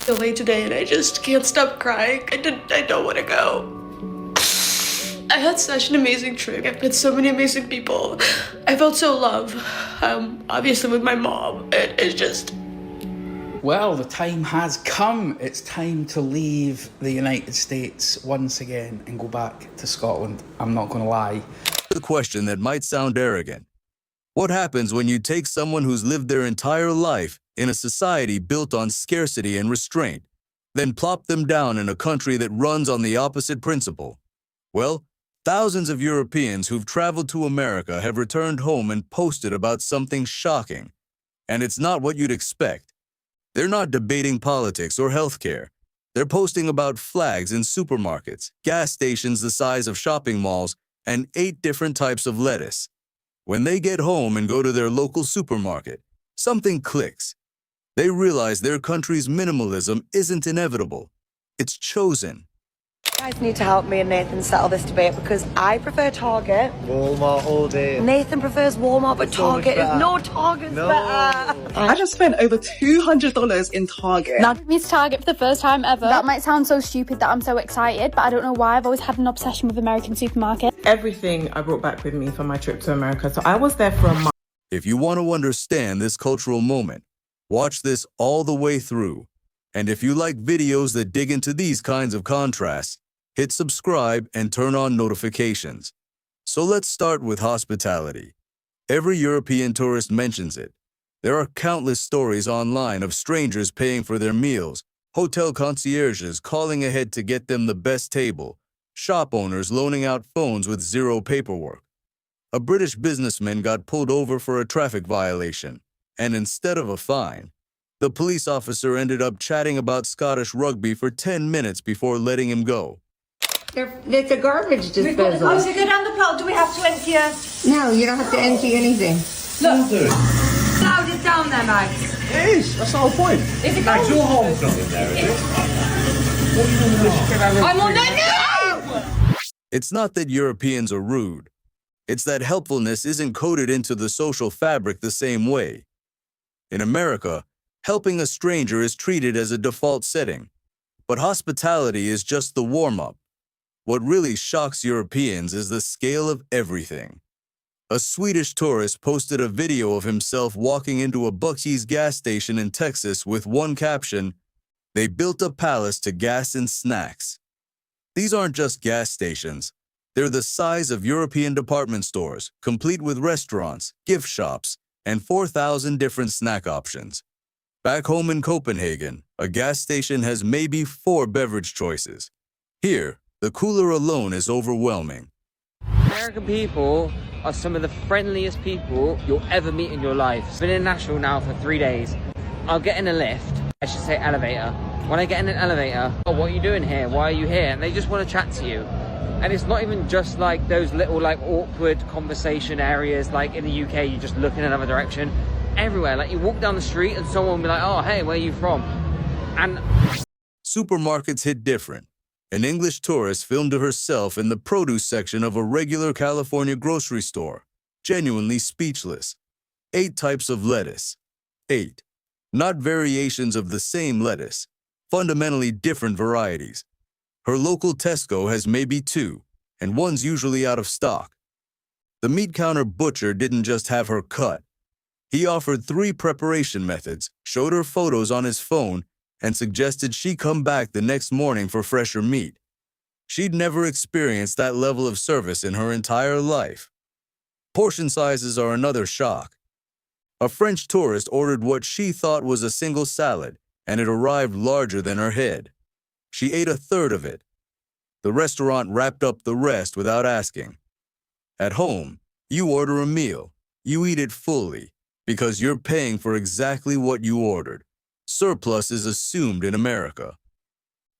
Late today and I just can't stop crying. I don't want to go. I had such an amazing trip. I've met so many amazing people. I felt so loved. Obviously with my mom. It's just... Well, the time has come. It's time to leave the United States once again and go back to Scotland. I'm not going to lie. The question that might sound arrogant. What happens when you take someone who's lived their entire life in a society built on scarcity and restraint, then plop them down in a country that runs on the opposite principle? Well, thousands of Europeans who've traveled to America have returned home and posted about something shocking. And it's not what you'd expect. They're not debating politics or healthcare. They're posting about flags in supermarkets, gas stations the size of shopping malls, and 8 different types of lettuce. When they get home and go to their local supermarket, something clicks. They realize their country's minimalism isn't inevitable. It's chosen. You guys need to help me and Nathan settle this debate because I prefer Target. Walmart all day. Nathan prefers Walmart, but Target is no Target's better. I just spent over $200 in Target. Now took me to Target for the first time ever. That might sound so stupid that I'm so excited, but I don't know why. I've always had an obsession with American supermarkets. Everything I brought back with me for my trip to America. So I was there for a month. If you want to understand this cultural moment, watch this all the way through. And if you like videos that dig into these kinds of contrasts, hit subscribe and turn on notifications. So let's start with hospitality. Every European tourist mentions it. There are countless stories online of strangers paying for their meals, hotel concierges calling ahead to get them the best table, shop owners loaning out phones with zero paperwork. A British businessman got pulled over for a traffic violation, and instead of a fine, the police officer ended up chatting about Scottish rugby for 10 minutes before letting him go. There's a garbage disposal. Oh, so go down the plot. Do we have to empty a... No, you don't have to empty anything. Look. No, just down there, Max. It is. That's the whole point. Is it Max, cold? your home's not in there, is it? What are you doing with this? I'm on that. No! It's not that Europeans are rude. It's that helpfulness isn't coded into the social fabric the same way. In America, helping a stranger is treated as a default setting, but hospitality is just the warm-up. What really shocks Europeans is the scale of everything. A Swedish tourist posted a video of himself walking into a Buc-ee's gas station in Texas with one caption, "They built a palace to gas and snacks." These aren't just gas stations. They're the size of European department stores, complete with restaurants, gift shops, and 4,000 different snack options. Back home in Copenhagen, a gas station has maybe 4 beverage choices. Here, the cooler alone is overwhelming. American people are some of the friendliest people you'll ever meet in your life. I've been in Nashville now for 3 days. I'll get in a lift, I should say elevator. When I get in an elevator, "Oh, what are you doing here? Why are you here?" And they just want to chat to you. And it's not even just like those little like awkward conversation areas like in the UK, you just look in another direction. Everywhere, like you walk down the street and someone will be like, "Oh, hey, where are you from?" And supermarkets hit different. An English tourist filmed herself in the produce section of a regular California grocery store, genuinely speechless. 8 types of lettuce. 8. Not variations of the same lettuce, fundamentally different varieties. Her local Tesco has maybe 2, and one's usually out of stock. The meat counter butcher didn't just have her cut. He offered 3 preparation methods, showed her photos on his phone, and suggested she come back the next morning for fresher meat. She'd never experienced that level of service in her entire life. Portion sizes are another shock. A French tourist ordered what she thought was a single salad, and it arrived larger than her head. She ate a third of it. The restaurant wrapped up the rest without asking. At home, you order a meal. You eat it fully, because you're paying for exactly what you ordered. Surplus is assumed in America.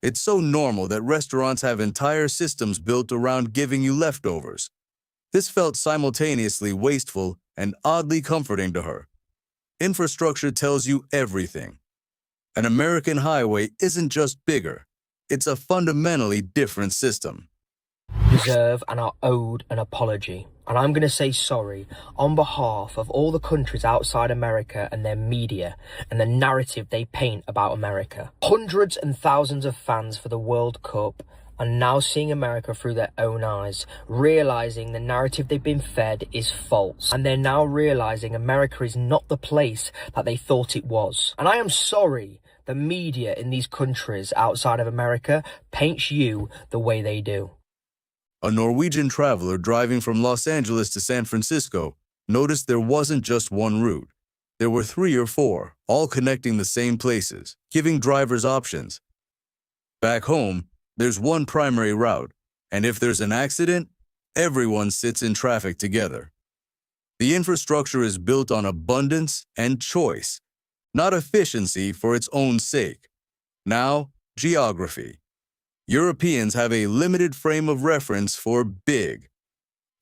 It's so normal that restaurants have entire systems built around giving you leftovers. This felt simultaneously wasteful and oddly comforting to her. Infrastructure tells you everything. An American highway isn't just bigger, it's a fundamentally different system. deserve and are owed an apology. And I'm going to say sorry on behalf of all the countries outside America and their media and the narrative they paint about America. Hundreds and thousands of fans for the World Cup are now seeing America through their own eyes, realizing the narrative they've been fed is false. And they're now realizing America is not the place that they thought it was. And I am sorry the media in these countries outside of America paints you the way they do. A Norwegian traveler driving from Los Angeles to San Francisco noticed there wasn't just one route. There were 3 or 4, all connecting the same places, giving drivers options. Back home, there's one primary route, and if there's an accident, everyone sits in traffic together. The infrastructure is built on abundance and choice, not efficiency for its own sake. Now, geography. Europeans have a limited frame of reference for big.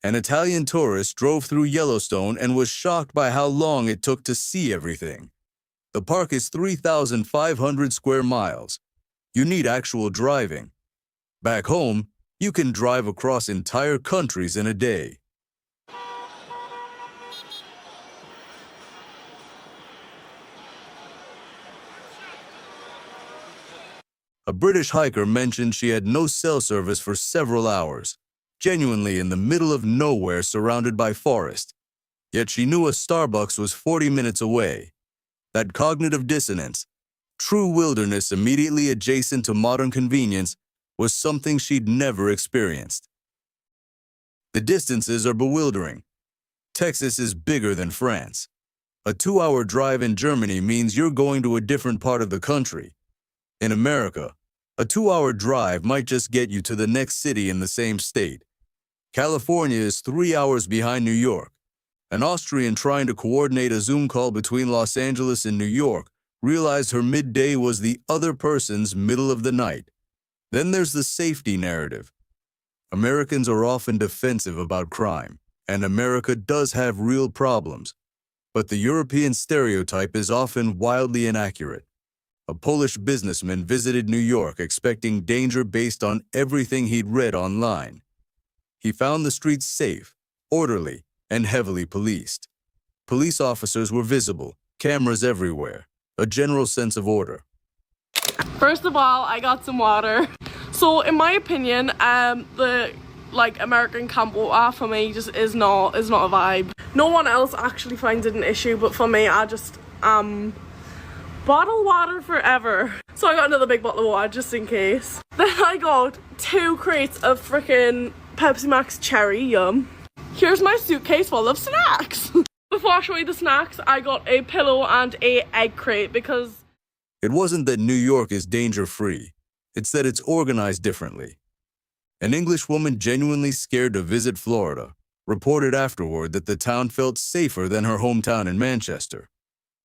An Italian tourist drove through Yellowstone and was shocked by how long it took to see everything. The park is 3,500 square miles. You need actual driving. Back home, you can drive across entire countries in a day. A British hiker mentioned she had no cell service for several hours, genuinely in the middle of nowhere surrounded by forest. Yet she knew a Starbucks was 40 minutes away. That cognitive dissonance, true wilderness immediately adjacent to modern convenience, was something she'd never experienced. The distances are bewildering. Texas is bigger than France. A 2-hour drive in Germany means you're going to a different part of the country. In America, a 2-hour drive might just get you to the next city in the same state. California is 3 hours behind New York. An Austrian trying to coordinate a Zoom call between Los Angeles and New York realized her midday was the other person's middle of the night. Then there's the safety narrative. Americans are often defensive about crime, and America does have real problems. But the European stereotype is often wildly inaccurate. A Polish businessman visited New York expecting danger based on everything he'd read online. He found the streets safe, orderly, and heavily policed. Police officers were visible, cameras everywhere, a general sense of order. First of all, I got some water. So in my opinion, the American camp water for me just is not a vibe. No one else actually finds it an issue, but for me, I just bottled water forever. So I got another big bottle of water just in case. Then I got 2 crates of freaking Pepsi Max Cherry, yum. Here's my suitcase full of snacks. Before I show you the snacks, I got a pillow and a egg crate because... It wasn't that New York is danger-free. It's that it's organized differently. An English woman genuinely scared to visit Florida reported afterward that the town felt safer than her hometown in Manchester.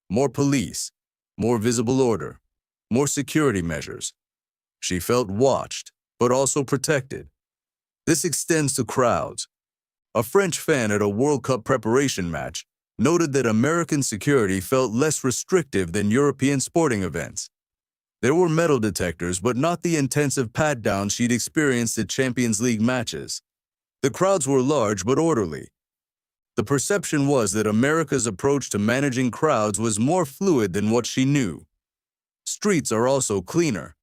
More police, more visible order, more security measures. She felt watched, but also protected. This extends to crowds. A French fan at a World Cup preparation match noted that American security felt less restrictive than European sporting events. There were metal detectors, but not the intensive pat-down she'd experienced at Champions League matches. The crowds were large but orderly. The perception was that America's approach to managing crowds was more fluid than what she knew. Streets are also cleaner.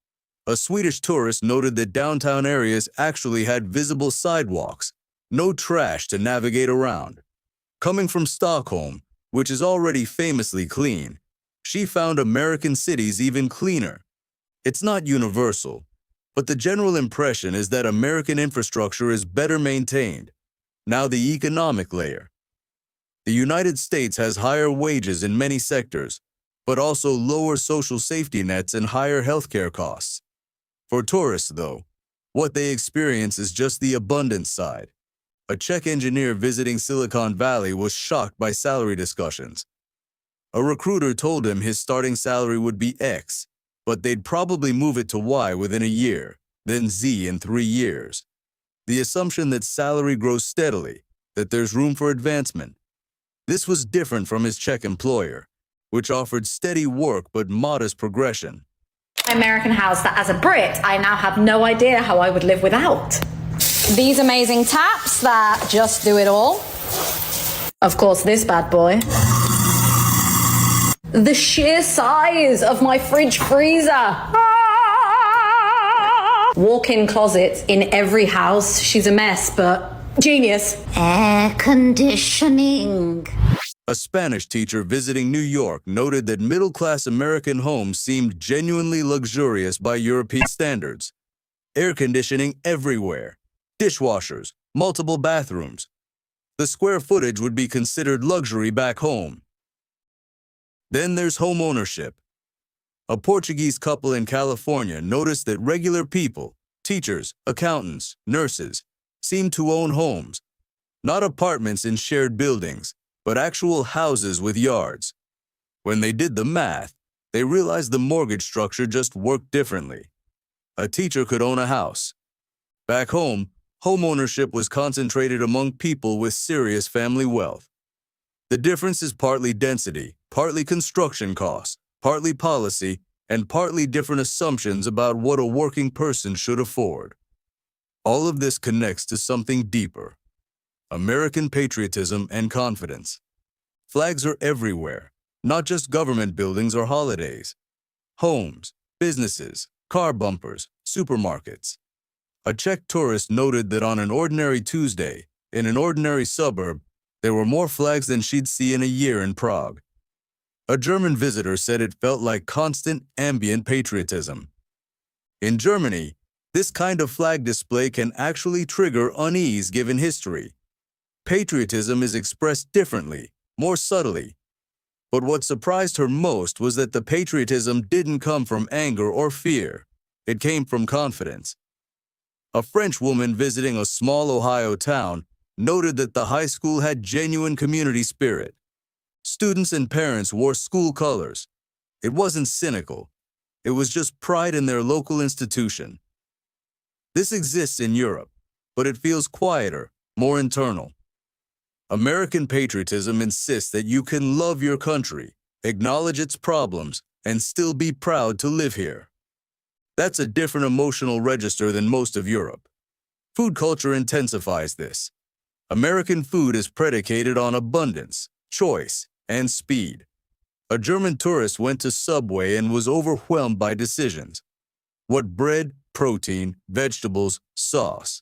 A Swedish tourist noted that downtown areas actually had visible sidewalks, no trash to navigate around. Coming from Stockholm, which is already famously clean, she found American cities even cleaner. It's not universal, but the general impression is that American infrastructure is better maintained. Now the economic layer. The United States has higher wages in many sectors, but also lower social safety nets and higher healthcare costs. For tourists, though, what they experience is just the abundance side. A Czech engineer visiting Silicon Valley was shocked by salary discussions. A recruiter told him his starting salary would be X, but they'd probably move it to Y within a year, then Z in 3 years. The assumption that salary grows steadily, that there's room for advancement. This was different from his Czech employer, which offered steady work but modest progression. American house that as a Brit, I now have no idea how I would live without. These amazing taps that just do it all. Of course, this bad boy. The sheer size of my fridge freezer. Walk-in closets in every house. She's a mess, but genius. Air conditioning. A Spanish teacher visiting New York noted that middle-class American homes seemed genuinely luxurious by European standards. Air conditioning everywhere, dishwashers, multiple bathrooms. The square footage would be considered luxury back home. Then there's home ownership. A Portuguese couple in California noticed that regular people, teachers, accountants, nurses, seem to own homes, not apartments in shared buildings, but actual houses with yards. When they did the math, they realized the mortgage structure just worked differently. A teacher could own a house. Back home, home ownership was concentrated among people with serious family wealth. The difference is partly density, partly construction costs, partly policy, and partly different assumptions about what a working person should afford. All of this connects to something deeper: American patriotism and confidence. Flags are everywhere, not just government buildings or holidays. Homes, businesses, car bumpers, supermarkets. A Czech tourist noted that on an ordinary Tuesday, in an ordinary suburb, there were more flags than she'd see in a year in Prague. A German visitor said it felt like constant ambient patriotism. In Germany, this kind of flag display can actually trigger unease given history. Patriotism is expressed differently, more subtly. But what surprised her most was that the patriotism didn't come from anger or fear. It came from confidence. A French woman visiting a small Ohio town noted that the high school had genuine community spirit. Students and parents wore school colors. It wasn't cynical. It was just pride in their local institution. This exists in Europe, but it feels quieter, more internal. American patriotism insists that you can love your country, acknowledge its problems, and still be proud to live here. That's a different emotional register than most of Europe. Food culture intensifies this. American food is predicated on abundance, choice, and speed. A German tourist went to Subway and was overwhelmed by decisions. What bread, protein, vegetables, sauce.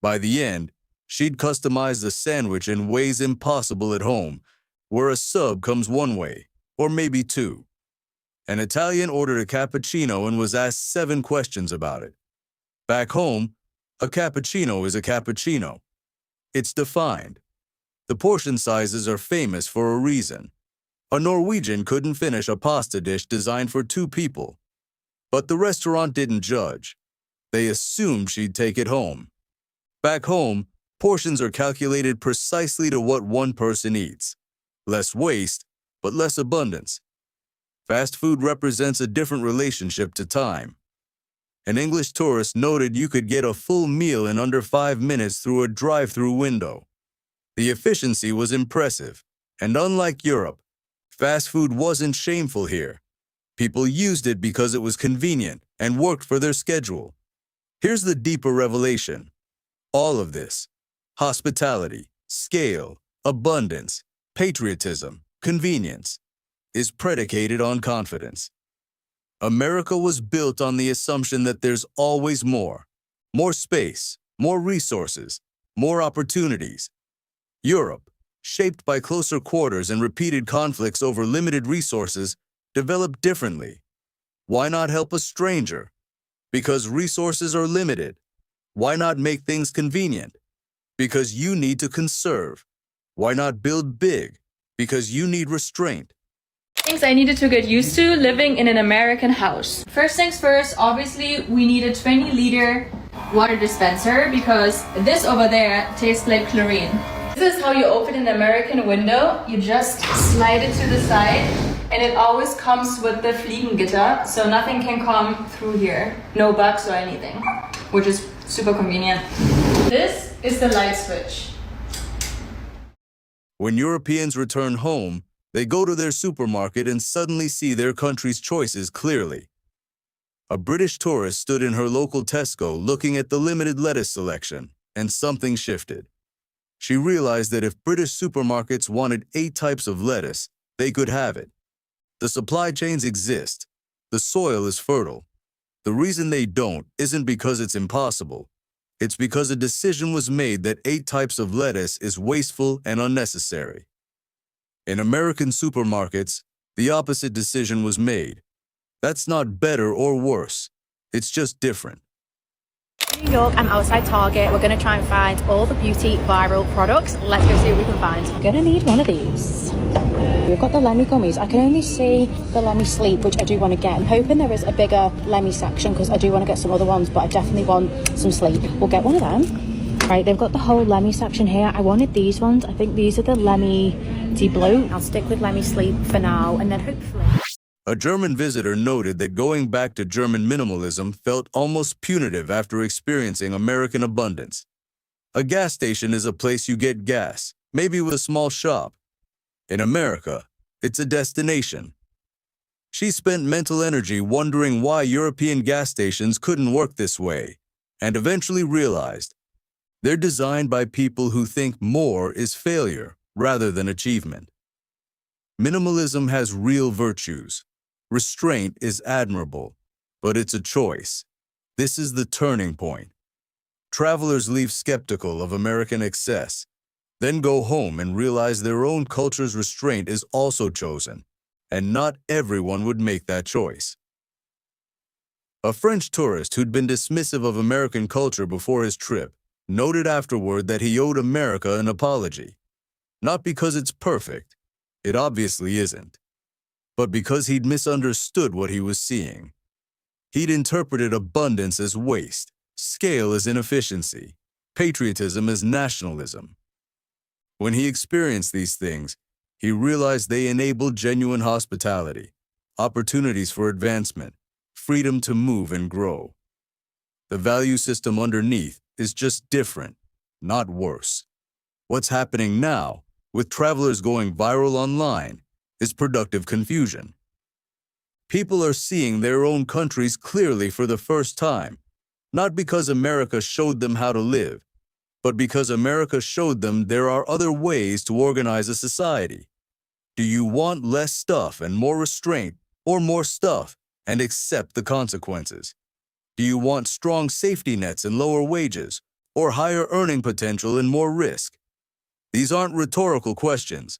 By the end, she'd customized the sandwich in ways impossible at home, where a sub comes one way, or maybe two. An Italian ordered a cappuccino and was asked 7 questions about it. Back home, a cappuccino is a cappuccino. It's defined. The portion sizes are famous for a reason. A Norwegian couldn't finish a pasta dish designed for 2 people. But the restaurant didn't judge. They assumed she'd take it home. Back home, portions are calculated precisely to what one person eats. Less waste, but less abundance. Fast food represents a different relationship to time. An English tourist noted you could get a full meal in under 5 minutes through a drive-through window. The efficiency was impressive, and unlike Europe, fast food wasn't shameful here. People used it because it was convenient and worked for their schedule. Here's the deeper revelation. All of this, hospitality, scale, abundance, patriotism, convenience, is predicated on confidence. America was built on the assumption that there's always more space, more resources, more opportunities. Europe, shaped by closer quarters and repeated conflicts over limited resources, developed differently. Why not help a stranger? Because resources are limited. Why not make things convenient? Because you need to conserve. Why not build big? Because you need restraint. Things I needed to get used to living in an American house. First things first, obviously we need a 20-liter water dispenser because this over there tastes like chlorine. This is how you open an American window. You just slide it to the side and it always comes with the Fliegengitter, so nothing can come through here. No bugs or anything, which is super convenient. This is the light switch. When Europeans return home, they go to their supermarket and suddenly see their country's choices clearly. A British tourist stood in her local Tesco looking at the limited lettuce selection. and something shifted. She realized that if British supermarkets wanted 8 types of lettuce, they could have it. The supply chains exist. The soil is fertile. The reason they don't isn't because it's impossible. It's because a decision was made that 8 types of lettuce is wasteful and unnecessary. In American supermarkets, the opposite decision was made. That's not better or worse. It's just different. New York, I'm outside Target. We're going to try and find all the beauty viral products. Let's go see what we can find. I'm going to need one of these. We've got the Lemmy gummies. I can only see the Lemmy Sleep, which I do want to get. I'm hoping there is a bigger Lemmy section because I do want to get some other ones, but I definitely want some Sleep. We'll get one of them. Right, they've got the whole Lemmy section here. I wanted these ones. I think these are the Lemmy De-Bloat. I'll stick with Lemmy Sleep for now, and then hopefully... A German visitor noted that going back to German minimalism felt almost punitive after experiencing American abundance. A gas station is a place you get gas, maybe with a small shop. In America, it's a destination. She spent mental energy wondering why European gas stations couldn't work this way, and eventually realized they're designed by people who think more is failure rather than achievement. Minimalism has real virtues. Restraint is admirable, but it's a choice. This is the turning point. Travelers leave skeptical of American excess, then go home and realize their own culture's restraint is also chosen, and not everyone would make that choice. A French tourist who'd been dismissive of American culture before his trip noted afterward that he owed America an apology. Not because it's perfect, it obviously isn't, but because he'd misunderstood what he was seeing. He'd interpreted abundance as waste, scale as inefficiency, patriotism as nationalism. When he experienced these things, he realized they enabled genuine hospitality, opportunities for advancement, freedom to move and grow. The value system underneath is just different, not worse. What's happening now, with travelers going viral online, is productive confusion. People are seeing their own countries clearly for the first time, not because America showed them how to live, but because America showed them there are other ways to organize a society. Do you want less stuff and more restraint, or more stuff and accept the consequences? Do you want strong safety nets and lower wages, or higher earning potential and more risk? These aren't rhetorical questions.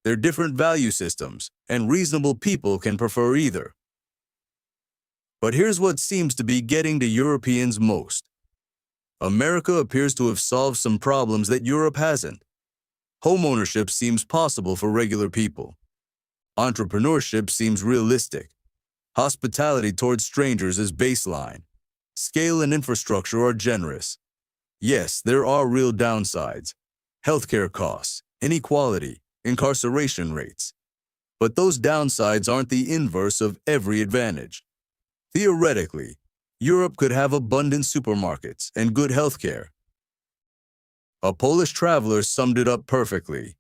They're different value systems, and reasonable people can prefer either. But here's what seems to be getting to Europeans most. America appears to have solved some problems that Europe hasn't. Homeownership seems possible for regular people. Entrepreneurship seems realistic. Hospitality towards strangers is baseline. Scale and infrastructure are generous. Yes, there are real downsides. Healthcare costs, inequality, incarceration rates. But those downsides aren't the inverse of every advantage. Theoretically, Europe could have abundant supermarkets and good healthcare. A Polish traveler summed it up perfectly.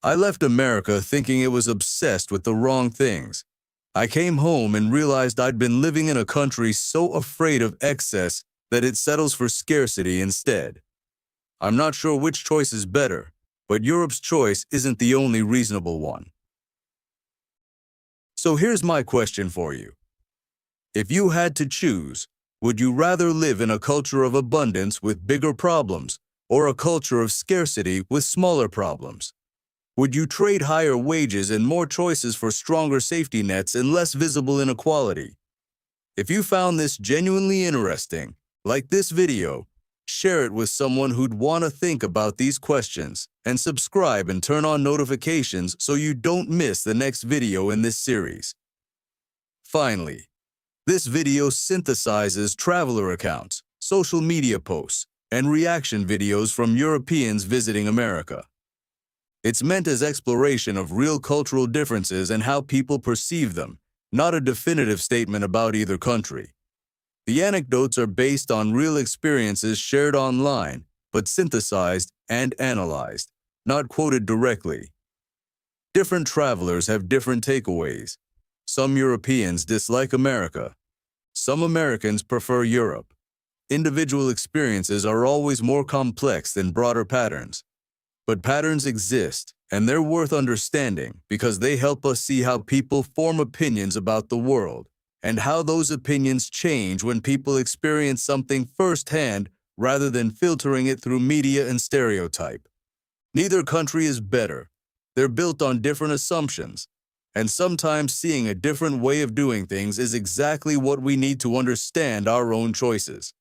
I left America thinking it was obsessed with the wrong things. I came home and realized I'd been living in a country so afraid of excess that it settles for scarcity instead. I'm not sure which choice is better, but Europe's choice isn't the only reasonable one. So here's my question for you. If you had to choose, would you rather live in a culture of abundance with bigger problems or a culture of scarcity with smaller problems? Would you trade higher wages and more choices for stronger safety nets and less visible inequality? If you found this genuinely interesting, like this video, share it with someone who'd want to think about these questions, and subscribe and turn on notifications so you don't miss the next video in this series. Finally, this video synthesizes traveler accounts, social media posts, and reaction videos from Europeans visiting America. It's meant as exploration of real cultural differences and how people perceive them, not a definitive statement about either country. The anecdotes are based on real experiences shared online, but synthesized and analyzed, not quoted directly. Different travelers have different takeaways. Some Europeans dislike America. Some Americans prefer Europe. individual experiences are always more complex than broader patterns. But patterns exist, and they're worth understanding because they help us see how people form opinions about the world and how those opinions change when people experience something firsthand rather than filtering it through media and stereotype. Neither country is better. They're built on different assumptions, and sometimes seeing a different way of doing things is exactly what we need to understand our own choices.